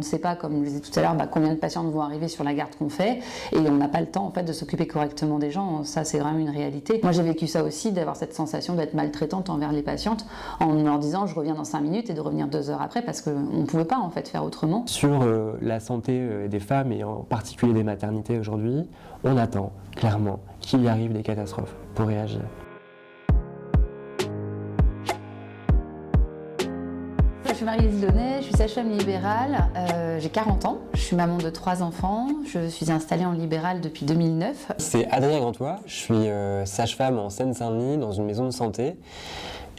On ne sait pas, comme je le disais tout à l'heure, combien de patientes vont arriver sur la garde qu'on fait et on n'a pas le temps en fait, de s'occuper correctement des gens. Ça, c'est vraiment une réalité. Moi, j'ai vécu ça aussi, d'avoir cette sensation d'être maltraitante envers les patientes en leur disant je reviens dans 5 minutes et de revenir 2 heures après parce qu'on ne pouvait pas en fait, faire autrement. Sur la santé des femmes et en particulier des maternités aujourd'hui, on attend clairement qu'il y arrive des catastrophes pour réagir. Je suis Marie-Lise Launay, je suis sage-femme libérale, j'ai 40 ans, je suis maman de 3 enfants, je suis installée en libéral depuis 2009. C'est Adrien Gantois, je suis sage-femme en Seine-Saint-Denis dans une maison de santé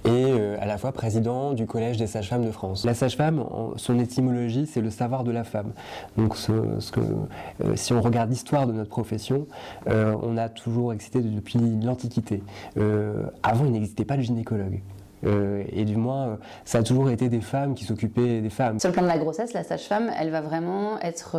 et à la fois président du Collège des sages-femmes de France. La sage-femme, son étymologie, c'est le savoir de la femme. Donc si on regarde l'histoire de notre profession, on a toujours existé depuis l'Antiquité. Avant, il n'existait pas de gynécologue. Et du moins, ça a toujours été des femmes qui s'occupaient des femmes. Sur le plan de la grossesse, la sage-femme, elle va vraiment être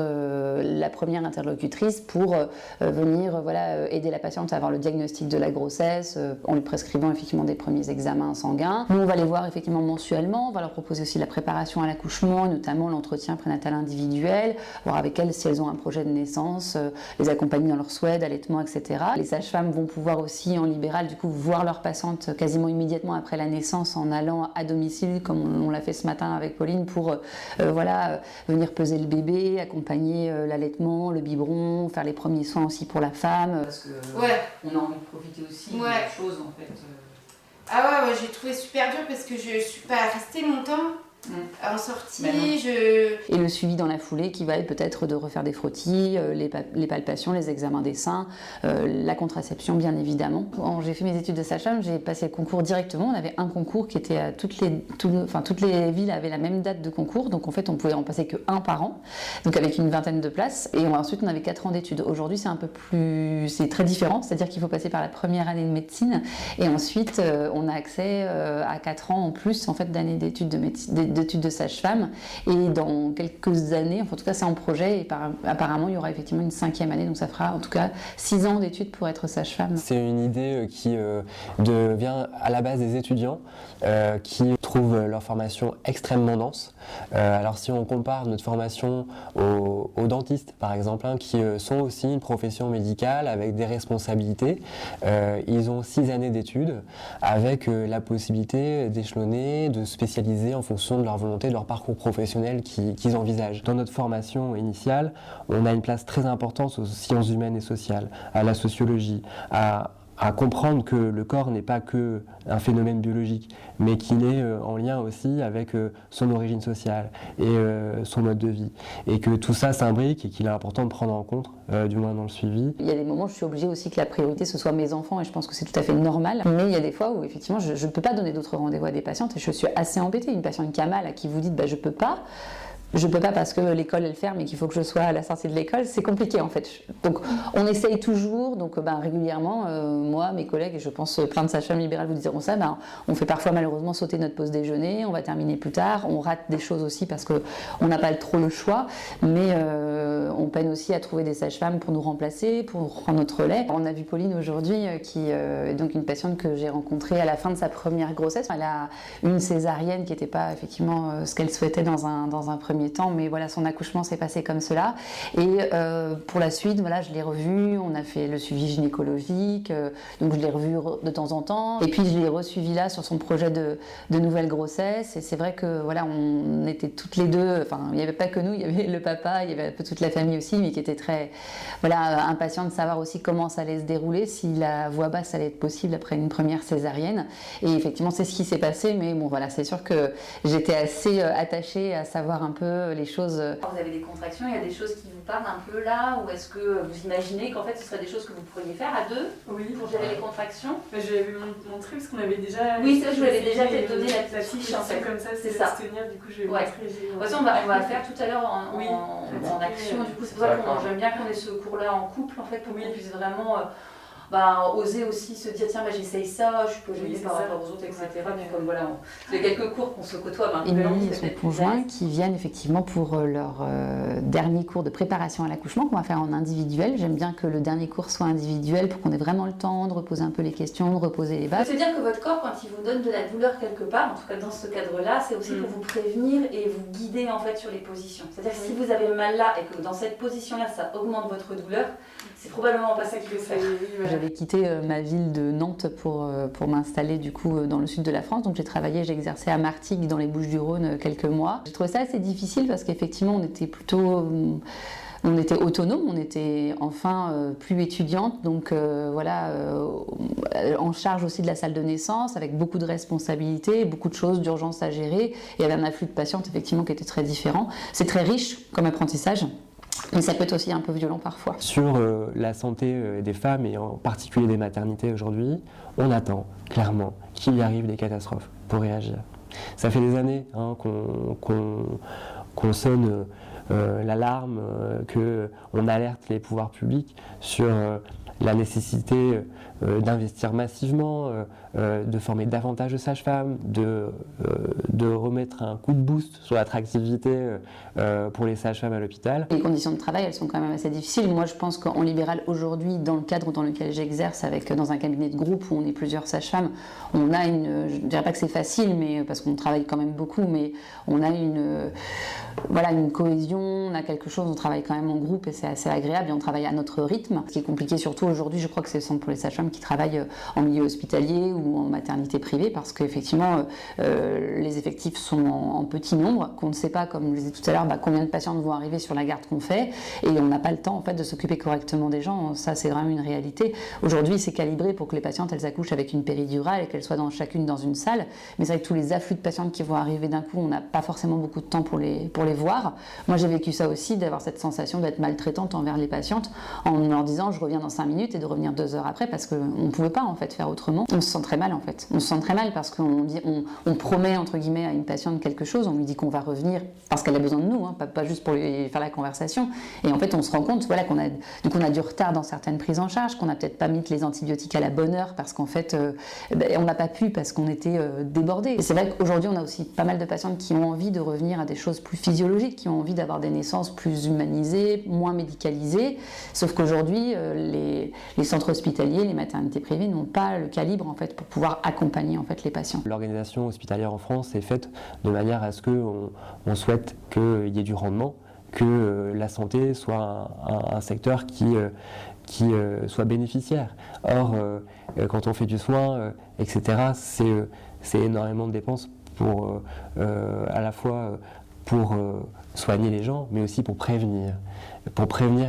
la première interlocutrice pour venir aider la patiente à avoir le diagnostic de la grossesse en lui prescrivant effectivement des premiers examens sanguins. Nous, on va les voir effectivement mensuellement, on va leur proposer aussi la préparation à l'accouchement, notamment l'entretien prénatal individuel, voir avec elles si elles ont un projet de naissance, les accompagner dans leurs souhaits, d'allaitement, etc. Les sages-femmes vont pouvoir aussi en libéral du coup voir leurs patientes quasiment immédiatement après la naissance en allant à domicile, comme on l'a fait ce matin avec Pauline, pour venir peser le bébé, accompagner l'allaitement, le biberon, faire les premiers soins aussi pour la femme. Parce qu'on a envie de profiter aussi de choses en fait. Ah ouais, j'ai trouvé super dur parce que je suis pas restée longtemps. En sortie, Et le suivi dans la foulée qui va être peut-être de refaire des frottis, les palpations, les examens des seins, la contraception bien évidemment. Quand j'ai fait mes études de sage-femme, j'ai passé le concours directement. On avait un concours qui était à toutes les villes avaient la même date de concours, donc en fait on pouvait en passer que un par an, donc avec une vingtaine de places. Et ensuite on avait 4 ans d'études. Aujourd'hui c'est très différent, c'est-à-dire qu'il faut passer par la première année de médecine et ensuite on a accès à 4 ans en plus en fait d'années d'études de médecine. D'études de sage-femme et dans quelques années, en tout cas c'est en projet et apparemment il y aura effectivement une 5e année, donc ça fera en tout cas 6 ans d'études pour être sage-femme. C'est une idée qui vient à la base des étudiants qui trouvent leur formation extrêmement dense. Alors si on compare notre formation aux dentistes par exemple, qui sont aussi une profession médicale avec des responsabilités, ils ont 6 années d'études avec la possibilité d'échelonner, de spécialiser en fonction de leur volonté, de leur parcours professionnel qu'ils envisagent. Dans notre formation initiale, on a une place très importante aux sciences humaines et sociales, à la sociologie, à comprendre que le corps n'est pas que un phénomène biologique, mais qu'il est en lien aussi avec son origine sociale et son mode de vie. Et que tout ça s'imbrique et qu'il est important de prendre en compte, du moins dans le suivi. Il y a des moments où je suis obligée aussi que la priorité ce soit mes enfants et je pense que c'est tout à fait normal. Mais il y a des fois où effectivement je ne peux pas donner d'autres rendez-vous à des patientes et je suis assez embêtée. Une patiente qui a mal, à qui vous dites je peux pas. Je peux pas parce que l'école elle ferme et qu'il faut que je sois à la sortie de l'école, c'est compliqué en fait. Donc on essaye toujours, donc régulièrement, moi, mes collègues et je pense plein de sages-femmes libérales vous diront ça, on fait parfois malheureusement sauter notre pause déjeuner, on va terminer plus tard, on rate des choses aussi parce qu'on n'a pas trop le choix, mais on peine aussi à trouver des sages-femmes pour nous remplacer, pour prendre notre relais. On a vu Pauline aujourd'hui qui est donc une patiente que j'ai rencontrée à la fin de sa première grossesse. Elle a une césarienne qui n'était pas effectivement ce qu'elle souhaitait dans un premier temps, mais voilà, son accouchement s'est passé comme cela et pour la suite, je l'ai revue, on a fait le suivi gynécologique, donc je l'ai revue de temps en temps et puis je l'ai resuivi là sur son projet de nouvelle grossesse et c'est vrai que on était toutes les deux, il n'y avait pas que nous, il y avait le papa, il y avait un peu toute la famille aussi, mais qui était très impatient de savoir aussi comment ça allait se dérouler, si la voix basse allait être possible après une première césarienne et effectivement c'est ce qui s'est passé, mais c'est sûr que j'étais assez attachée à savoir un peu les choses. Quand vous avez des contractions, il y a des choses qui vous parlent un peu là, ou est-ce que vous imaginez qu'en fait ce serait des choses que vous pourriez faire à deux pour gérer les contractions? Je l'avais montré parce qu'on avait déjà. Oui, ça je vous l'avais déjà peut-être donné la fiche en fait. Comme ça, c'est ça. Du coup, je vais montrer. De toute façon, on va faire tout à l'heure en action. Du coup, c'est pour ça que j'aime bien qu'on ait ce cours-là en couple en fait, pour qu'on puisse vraiment oser aussi se dire tiens j'essaye ça, je peux gêner par rapport aux autres, etc. Puis comme voilà, il y a quelques cours qu'on se côtoie maintenant. Émilie et son conjoint qui viennent effectivement pour leur dernier cours de préparation à l'accouchement qu'on va faire en individuel. J'aime bien que le dernier cours soit individuel pour qu'on ait vraiment le temps de reposer un peu les questions, de reposer les bases. Se dire que votre corps, quand il vous donne de la douleur quelque part, en tout cas dans ce cadre-là, c'est aussi pour vous prévenir et vous guider en fait sur les positions. C'est-à-dire que si vous avez mal là et que dans cette position-là, ça augmente votre douleur, c'est probablement pas ça qu'il faut faire. J'avais quitté ma ville de Nantes pour m'installer du coup dans le sud de la France. Donc j'ai exercé à Martigues dans les Bouches-du-Rhône quelques mois. J'ai trouvé ça assez difficile parce qu'effectivement on était autonome, on était enfin plus étudiante, donc en charge aussi de la salle de naissance, avec beaucoup de responsabilités, beaucoup de choses d'urgence à gérer. Il y avait un afflux de patientes effectivement qui était très différent. C'est très riche comme apprentissage. Mais ça peut être aussi un peu violent parfois. Sur la santé des femmes et en particulier des maternités aujourd'hui, on attend clairement qu'il y arrive des catastrophes pour réagir. Ça fait des années qu'on sonne l'alarme, qu'on alerte les pouvoirs publics sur la nécessité d'investir massivement, de former davantage de sages-femmes, de remettre un coup de boost sur l'attractivité pour les sages-femmes à l'hôpital. Les conditions de travail, elles sont quand même assez difficiles. Moi, je pense qu'en libéral, aujourd'hui, dans le cadre dans lequel j'exerce, dans un cabinet de groupe où on est plusieurs sages-femmes, on a je ne dirais pas que c'est facile, mais parce qu'on travaille quand même beaucoup, mais on a une cohésion, on a quelque chose, on travaille quand même en groupe et c'est assez agréable et on travaille à notre rythme. Ce qui est compliqué surtout aujourd'hui, je crois que c'est pour les sages-femmes qui travaillent en milieu hospitalier ou en maternité privée parce qu'effectivement les effectifs sont en petit nombre, qu'on ne sait pas, comme je le disais tout à l'heure, combien de patientes vont arriver sur la garde qu'on fait et on n'a pas le temps en fait de s'occuper correctement des gens. Ça c'est vraiment une réalité. Aujourd'hui c'est calibré pour que les patientes elles accouchent avec une péridurale et qu'elles soient chacune dans une salle, mais c'est vrai que tous les afflux de patientes qui vont arriver d'un coup, on n'a pas forcément beaucoup de temps pour les voir. Moi j'ai vécu ça aussi, d'avoir cette sensation d'être maltraitante envers les patientes en leur disant je reviens dans 5 minutes et de revenir 2 heures après parce qu'on ne pouvait pas en fait faire autrement. On se sent très mal en fait. On se sent très mal parce qu'on promet entre guillemets à une patiente quelque chose, on lui dit qu'on va revenir parce qu'elle a besoin de nous, pas juste pour lui faire la conversation. Et en fait on se rend compte qu'on a du retard dans certaines prises en charge, qu'on n'a peut-être pas mis les antibiotiques à la bonne heure parce qu'en fait on n'a pas pu parce qu'on était débordés. Et c'est vrai qu'aujourd'hui on a aussi pas mal de patientes qui ont envie de revenir à des choses plus physiologiques, qui ont envie d'avoir des naissances plus humanisées, moins médicalisées, sauf qu'aujourd'hui les centres hospitaliers, les maternités privées n'ont pas le calibre en fait pour pouvoir accompagner en fait les patients. L'organisation hospitalière en France est faite de manière à ce qu'on souhaite qu'il y ait du rendement, que la santé soit un secteur qui soit bénéficiaire. Or, quand on fait du soin, etc., c'est énormément de dépenses pour à la fois pour soigner les gens, mais aussi pour prévenir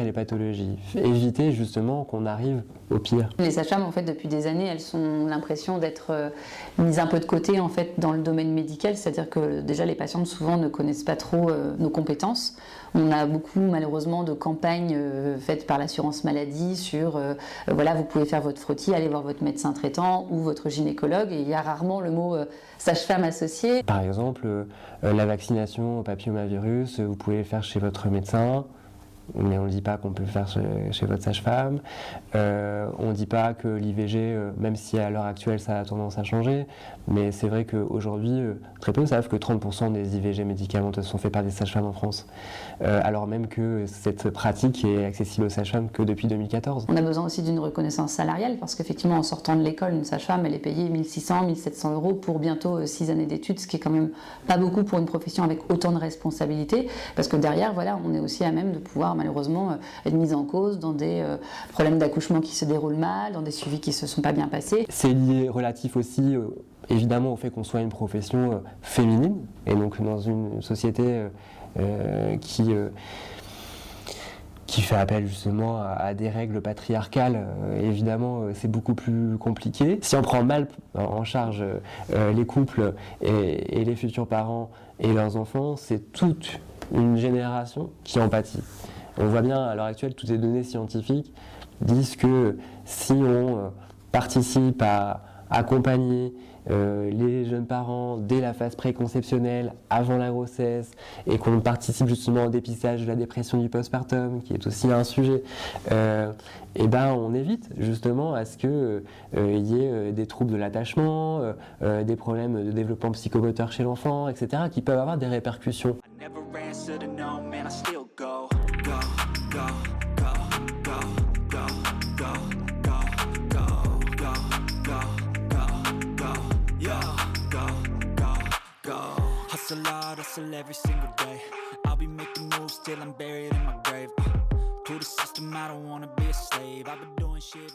les pathologies, éviter justement qu'on arrive au pire. Les sages-femmes, en fait, depuis des années, elles ont l'impression d'être mises un peu de côté en fait dans le domaine médical, c'est-à-dire que déjà les patientes souvent ne connaissent pas trop nos compétences. On a beaucoup malheureusement de campagnes faites par l'assurance maladie sur vous pouvez faire votre frottis, allez voir votre médecin traitant ou votre gynécologue, et il y a rarement le mot sage-femme associé. Par exemple, la vaccination au papillomavirus, vous pouvez le faire chez votre médecin. Mais on ne dit pas qu'on peut le faire chez votre sage-femme. On ne dit pas que l'IVG, même si à l'heure actuelle ça a tendance à changer, mais c'est vrai qu'aujourd'hui, très peu savent que 30% des IVG médicamenteuses sont faits par des sages-femmes en France, alors même que cette pratique est accessible aux sages-femmes que depuis 2014. On a besoin aussi d'une reconnaissance salariale, parce qu'effectivement, en sortant de l'école, une sage-femme, elle est payée 1 600, 1 700 € pour bientôt 6 années d'études, ce qui est quand même pas beaucoup pour une profession avec autant de responsabilités, parce que derrière, on est aussi à même de pouvoir malheureusement être mise en cause dans des problèmes d'accouchement qui se déroulent mal, dans des suivis qui ne se sont pas bien passés. C'est lié relatif aussi évidemment au fait qu'on soit une profession féminine, et donc dans une société qui fait appel justement à des règles patriarcales, évidemment c'est beaucoup plus compliqué. Si on prend mal en charge les couples et les futurs parents et leurs enfants, c'est toute une génération qui en pâtit. On voit bien à l'heure actuelle, toutes les données scientifiques disent que si on participe à accompagner les jeunes parents dès la phase préconceptionnelle, avant la grossesse, et qu'on participe justement au dépistage de la dépression du postpartum, qui est aussi un sujet, et ben on évite justement à ce qu'il y ait des troubles de l'attachement, des problèmes de développement psychomoteur chez l'enfant, etc., qui peuvent avoir des répercussions. Hustle every single day. I'll be making moves till I'm buried in my grave. To the system, I don't wanna be a slave. I've been doing shit.